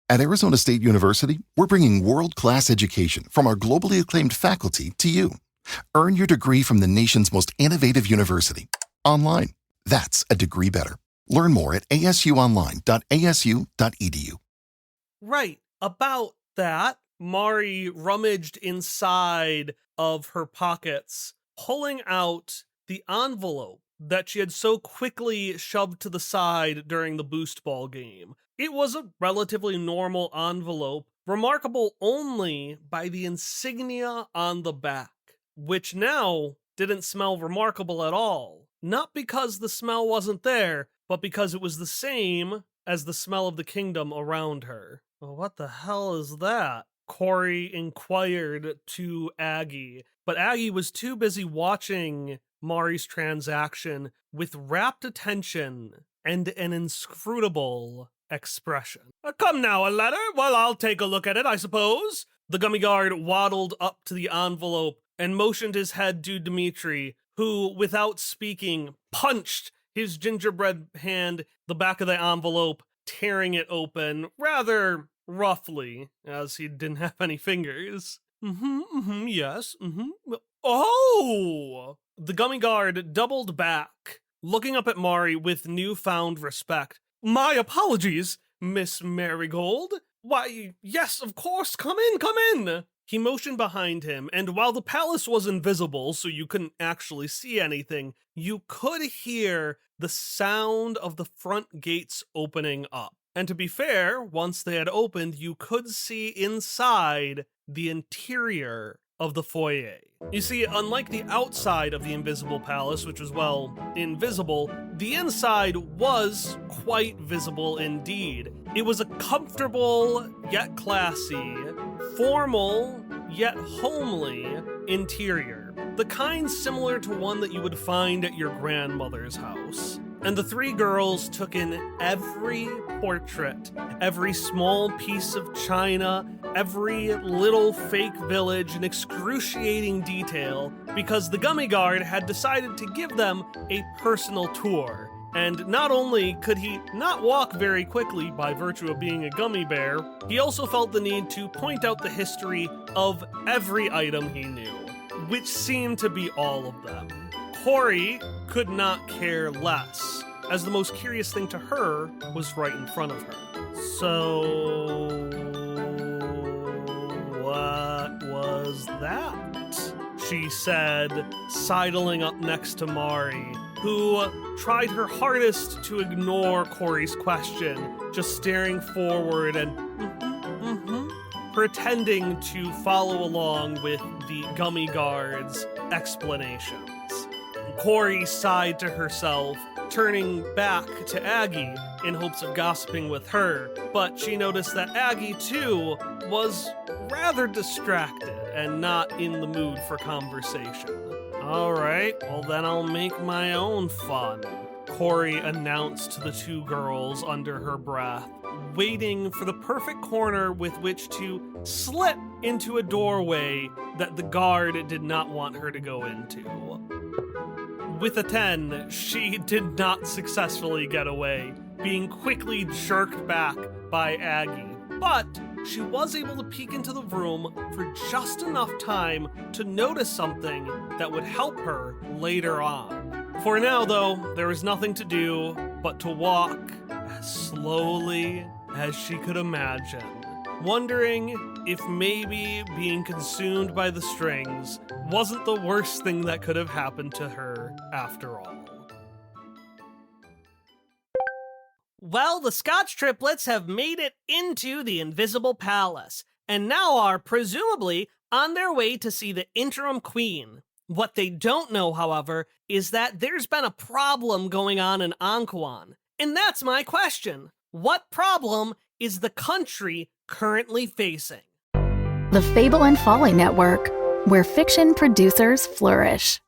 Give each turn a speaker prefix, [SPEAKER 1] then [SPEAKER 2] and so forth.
[SPEAKER 1] At Arizona State University, we're bringing world-class education from our globally acclaimed faculty to you. Earn your degree from the nation's most innovative university. Online. That's a degree better. Learn more at asuonline.asu.edu.
[SPEAKER 2] Right. About that, Mari rummaged inside of her pockets, pulling out the envelope that she had so quickly shoved to the side during the boost ball game. It was a relatively normal envelope, remarkable only by the insignia on the back, which now didn't smell remarkable at all. Not because the smell wasn't there, but because it was the same as the smell of the kingdom around her. Well, what the hell is that? Corey inquired to Aggie, but Aggie was too busy watching Mari's transaction with rapt attention and an inscrutable expression. Come now, a letter? Well, I'll take a look at it, I suppose. The gummy guard waddled up to the envelope and motioned his head to Dimitri, who, without speaking, punched his gingerbread hand the back of the envelope, tearing it open rather roughly, as he didn't have any fingers. Yes. Oh! The gummy guard doubled back, looking up at Mari with newfound respect. My apologies, Miss Marigold. Why, yes, of course, come in. He motioned behind him, and while the palace was invisible, so you couldn't actually see anything, you could hear the sound of the front gates opening up. And to be fair, once they had opened, you could see inside the interior of the foyer. You see, unlike the outside of the invisible palace, which was, well, invisible, the inside was quite visible indeed. It was a comfortable, yet classy, formal, yet homely interior. The kind similar to one that you would find at your grandmother's house. And the three girls took in every portrait, every small piece of china, every little fake village in excruciating detail, because the gummy guard had decided to give them a personal tour. And not only could he not walk very quickly by virtue of being a gummy bear, he also felt the need to point out the history of every item he knew, which seemed to be all of them. Corey could not care less, as the most curious thing to her was right in front of her. So, what was that? She said, sidling up next to Mari, who tried her hardest to ignore Corey's question, just staring forward and pretending to follow along with the gummy guard's explanations. Corey sighed to herself, turning back to Aggie in hopes of gossiping with her, but she noticed that Aggie, too, was rather distracted and not in the mood for conversation. All right, well then I'll make my own fun, Corey announced to the two girls under her breath, waiting for the perfect corner with which to slip into a doorway that the guard did not want her to go into. With a 10, she did not successfully get away, being quickly jerked back by Aggie. But she was able to peek into the room for just enough time to notice something that would help her later on. For now, though, there was nothing to do but to walk as slowly as she could imagine, wondering if maybe being consumed by the strings wasn't the worst thing that could have happened to her after all. Well, the Scotch triplets have made it into the Invisible Palace, and now are presumably on their way to see the interim queen. What they don't know, however, is that there's been a problem going on in Anquan. And that's my question. What problem is the country currently facing?
[SPEAKER 3] The Fable and Folly Network, where fiction producers flourish.